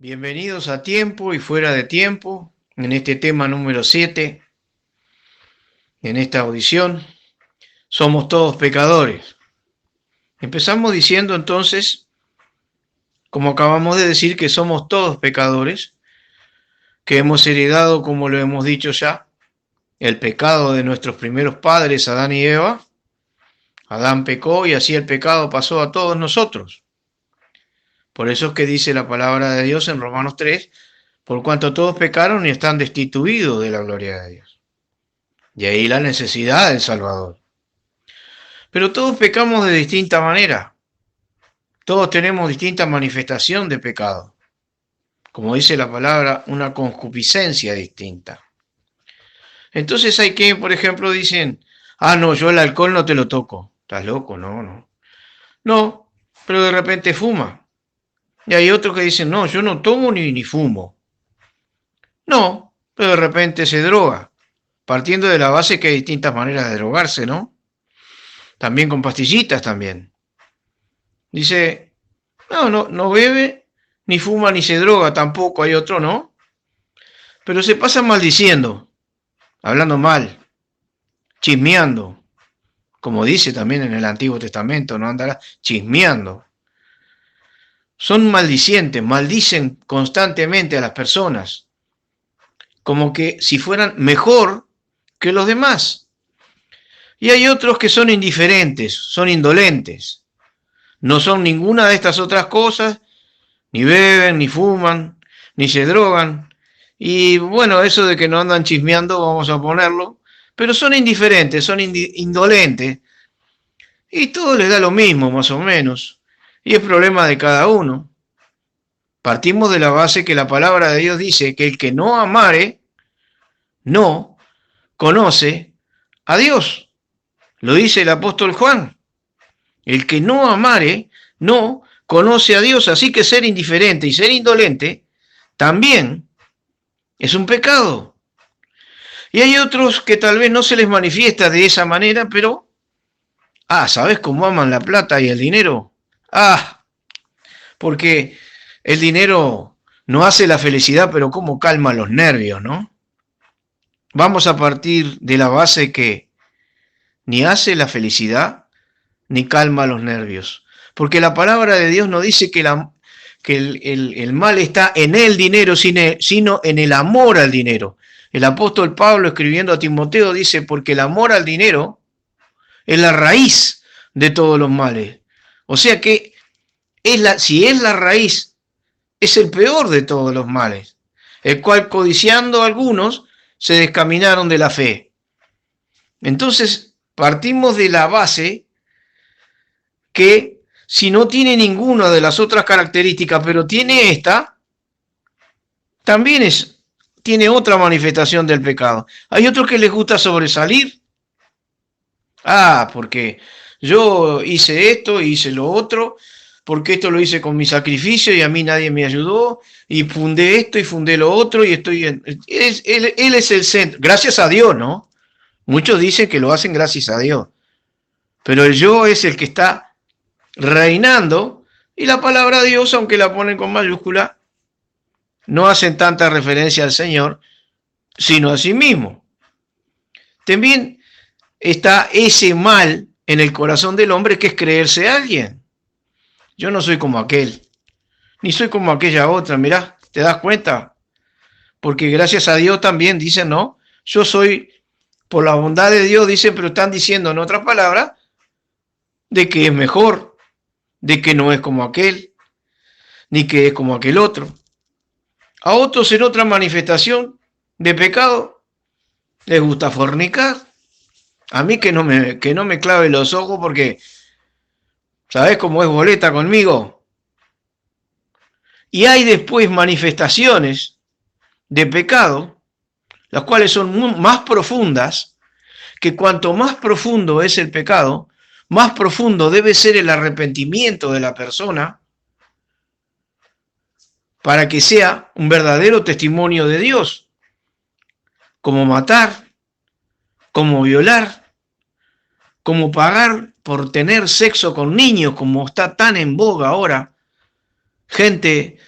Bienvenidos a Tiempo y Fuera de Tiempo, en este tema número 7, en esta audición. Somos todos pecadores. Empezamos diciendo entonces, como acabamos de decir, que somos todos pecadores, que hemos heredado, como lo hemos dicho ya, el pecado de nuestros primeros padres, Adán y Eva. Adán pecó y así el pecado pasó a todos nosotros. Por eso es que dice la palabra de Dios en Romanos 3, por cuanto todos pecaron y están destituidos de la gloria de Dios. De ahí la necesidad del Salvador. Pero todos pecamos de distinta manera. Todos tenemos distinta manifestación de pecado. Como dice la palabra, una concupiscencia distinta. Entonces hay quienes, por ejemplo, dicen, no, yo el alcohol no te lo toco. ¿Estás loco? No. No, pero de repente fuma. Y hay otros que dicen, no, yo no tomo ni fumo. No, pero de repente se droga. Partiendo de la base que hay distintas maneras de drogarse, ¿no? También con pastillitas también. Dice, no bebe, ni fuma, ni se droga tampoco, hay otro, ¿no? Pero se pasa maldiciendo, hablando mal, chismeando, como dice también en el Antiguo Testamento, no andará chismeando. Son maldicientes, maldicen constantemente a las personas, como que si fueran mejor que los demás. Y hay otros que son indiferentes, son indolentes. No son ninguna de estas otras cosas, ni beben, ni fuman, ni se drogan. Y bueno, eso de que no andan chismeando, vamos a ponerlo, pero son indiferentes, son indolentes. Y todo les da lo mismo, más o menos. Y es problema de cada uno. Partimos de la base que la palabra de Dios dice que el que no amare, no conoce a Dios. Lo dice el apóstol Juan. El que no amare, no conoce a Dios. Así que ser indiferente y ser indolente también es un pecado. Y hay otros que tal vez no se les manifiesta de esa manera, pero, ¿sabes cómo aman la plata y el dinero? Porque el dinero no hace la felicidad, pero cómo calma los nervios, ¿no? Vamos a partir de la base que ni hace la felicidad, ni calma los nervios. Porque la palabra de Dios no dice que el mal está en el dinero, sino en el amor al dinero. El apóstol Pablo, escribiendo a Timoteo, dice, porque el amor al dinero es la raíz de todos los males. O sea que si es la raíz, es el peor de todos los males, el cual codiciando algunos se descaminaron de la fe. Entonces, partimos de la base que si no tiene ninguna de las otras características, pero tiene esta, también tiene otra manifestación del pecado. Hay otros que les gusta sobresalir. Porque yo hice esto, hice lo otro, porque esto lo hice con mi sacrificio y a mí nadie me ayudó, y fundé esto y fundé lo otro, y él es el centro. Gracias a Dios, ¿no? Muchos dicen que lo hacen gracias a Dios, pero el yo es el que está reinando, y la palabra Dios, aunque la ponen con mayúscula, no hacen tanta referencia al Señor, sino a sí mismo. También está ese mal en el corazón del hombre que es creerse a alguien. Yo no soy como aquel, ni soy como aquella otra, mirá, ¿te das cuenta? Porque gracias a Dios también dicen, no, yo soy, por la bondad de Dios dicen, pero están diciendo en otras palabras, de que es mejor, de que no es como aquel, ni que es como aquel otro. A otros en otra manifestación de pecado les gusta fornicar. A mí que no me clave los ojos porque, ¿sabés cómo es boleta conmigo? Y hay después manifestaciones de pecado, las cuales son más profundas, que cuanto más profundo es el pecado, más profundo debe ser el arrepentimiento de la persona para que sea un verdadero testimonio de Dios, como matar, como violar, como pagar por tener sexo con niños, como está tan en boga ahora. Gente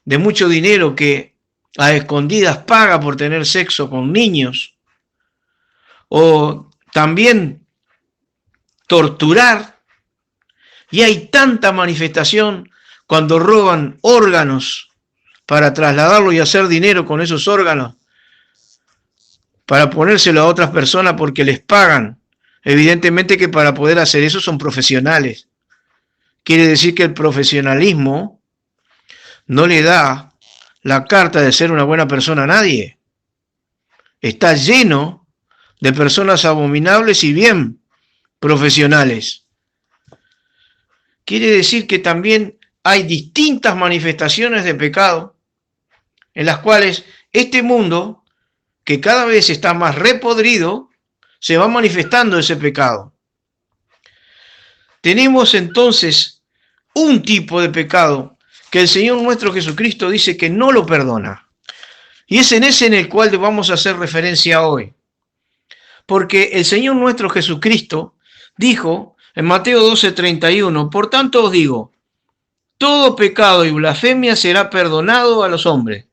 de mucho dinero que a escondidas paga por tener sexo con niños, o también torturar. Y hay tanta manifestación cuando roban órganos para trasladarlo y hacer dinero con esos órganos, para ponérselo a otras personas porque les pagan. Evidentemente que para poder hacer eso son profesionales. Quiere decir que el profesionalismo no le da la carta de ser una buena persona a nadie. Está lleno de personas abominables y bien profesionales. Quiere decir que también hay distintas manifestaciones de pecado en las cuales este mundo, que cada vez está más repodrido, se va manifestando ese pecado. Tenemos entonces un tipo de pecado que el Señor nuestro Jesucristo dice que no lo perdona. Y es en ese en el cual vamos a hacer referencia hoy. Porque el Señor nuestro Jesucristo dijo en Mateo 12:31, por tanto os digo, todo pecado y blasfemia será perdonado a los hombres,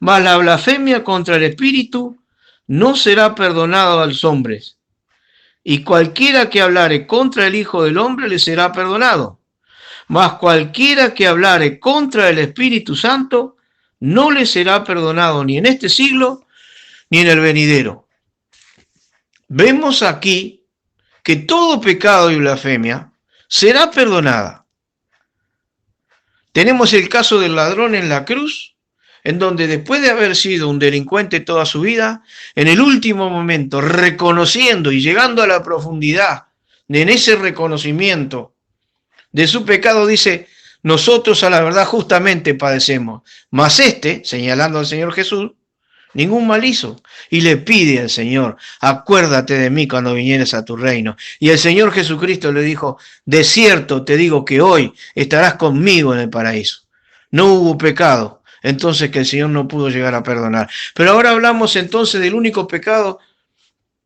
mas la blasfemia contra el Espíritu no será perdonado a los hombres. Y cualquiera que hablare contra el Hijo del Hombre le será perdonado. Mas cualquiera que hablare contra el Espíritu Santo no le será perdonado ni en este siglo ni en el venidero. Vemos aquí que todo pecado y blasfemia será perdonada. Tenemos el caso del ladrón en la cruz, en donde después de haber sido un delincuente toda su vida, en el último momento, reconociendo y llegando a la profundidad en ese reconocimiento de su pecado, dice, nosotros a la verdad justamente padecemos, mas señalando al Señor Jesús, ningún mal hizo. Y le pide al Señor, acuérdate de mí cuando vinieres a tu reino. Y el Señor Jesucristo le dijo, de cierto te digo que hoy estarás conmigo en el paraíso. No hubo pecado, entonces que el Señor no pudo llegar a perdonar. Pero ahora hablamos entonces del único pecado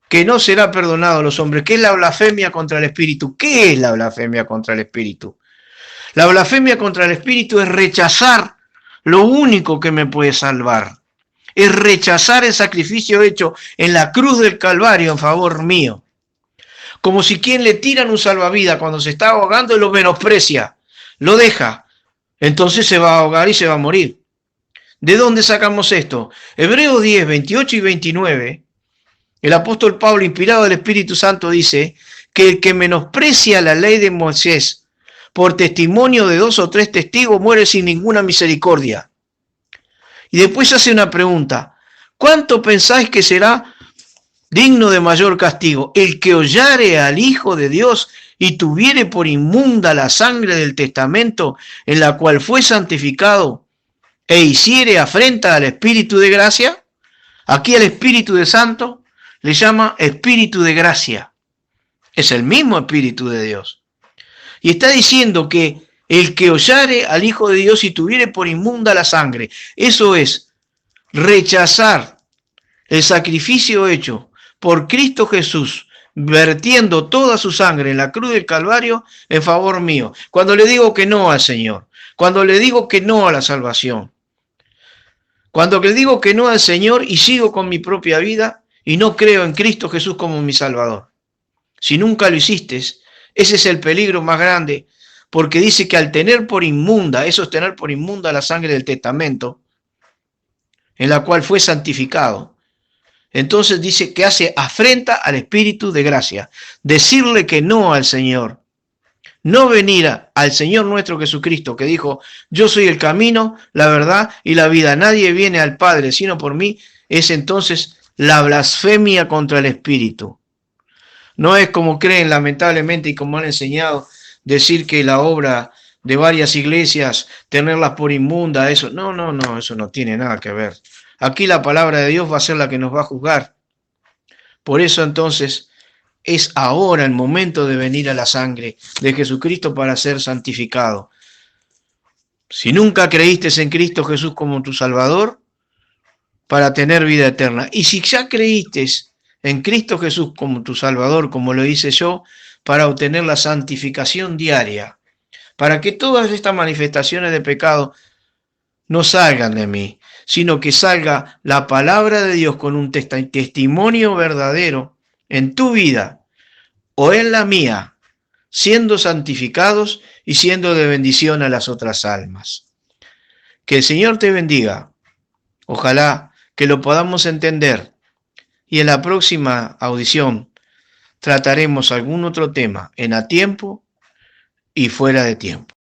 que no será perdonado a los hombres, que es la blasfemia contra el Espíritu. ¿Qué es la blasfemia contra el Espíritu? La blasfemia contra el Espíritu es rechazar lo único que me puede salvar. Es rechazar el sacrificio hecho en la cruz del Calvario en favor mío. Como si quien le tiran un salvavidas cuando se está ahogando y lo menosprecia, lo deja, entonces se va a ahogar y se va a morir. ¿De dónde sacamos esto? Hebreos 10, 28 y 29, el apóstol Pablo, inspirado del Espíritu Santo, dice que el que menosprecia la ley de Moisés por testimonio de 2 o 3 testigos muere sin ninguna misericordia. Y después hace una pregunta, ¿cuánto pensáis que será digno de mayor castigo? El que hollare al Hijo de Dios y tuviere por inmunda la sangre del testamento en la cual fue santificado e hiciere afrenta al Espíritu de gracia. Aquí el Espíritu de Santo le llama Espíritu de gracia. Es el mismo Espíritu de Dios. Y está diciendo que el que hollare al Hijo de Dios y tuviere por inmunda la sangre, eso es rechazar el sacrificio hecho por Cristo Jesús, vertiendo toda su sangre en la cruz del Calvario en favor mío. Cuando le digo que no al Señor, cuando le digo que no a la salvación, cuando le digo que no al Señor y sigo con mi propia vida y no creo en Cristo Jesús como mi Salvador. Si nunca lo hiciste, ese es el peligro más grande, porque dice que al tener por inmunda, eso es tener por inmunda la sangre del testamento, en la cual fue santificado, entonces dice que hace afrenta al Espíritu de gracia. Decirle que no al Señor, no venir al Señor nuestro Jesucristo, que dijo, yo soy el camino, la verdad y la vida, nadie viene al Padre sino por mí, es entonces la blasfemia contra el Espíritu. No es como creen lamentablemente y como han enseñado, decir que la obra de varias iglesias, tenerlas por inmunda, eso, no, eso no tiene nada que ver. Aquí la palabra de Dios va a ser la que nos va a juzgar. Por eso entonces es ahora el momento de venir a la sangre de Jesucristo para ser santificado. Si nunca creíste en Cristo Jesús como tu Salvador, para tener vida eterna. Y si ya creíste en Cristo Jesús como tu Salvador, como lo hice yo, para obtener la santificación diaria, para que todas estas manifestaciones de pecado no salgan de mí, sino que salga la palabra de Dios con un testimonio verdadero en tu vida o en la mía, siendo santificados y siendo de bendición a las otras almas. Que el Señor te bendiga. Ojalá que lo podamos entender y en la próxima audición trataremos algún otro tema en a tiempo y fuera de tiempo.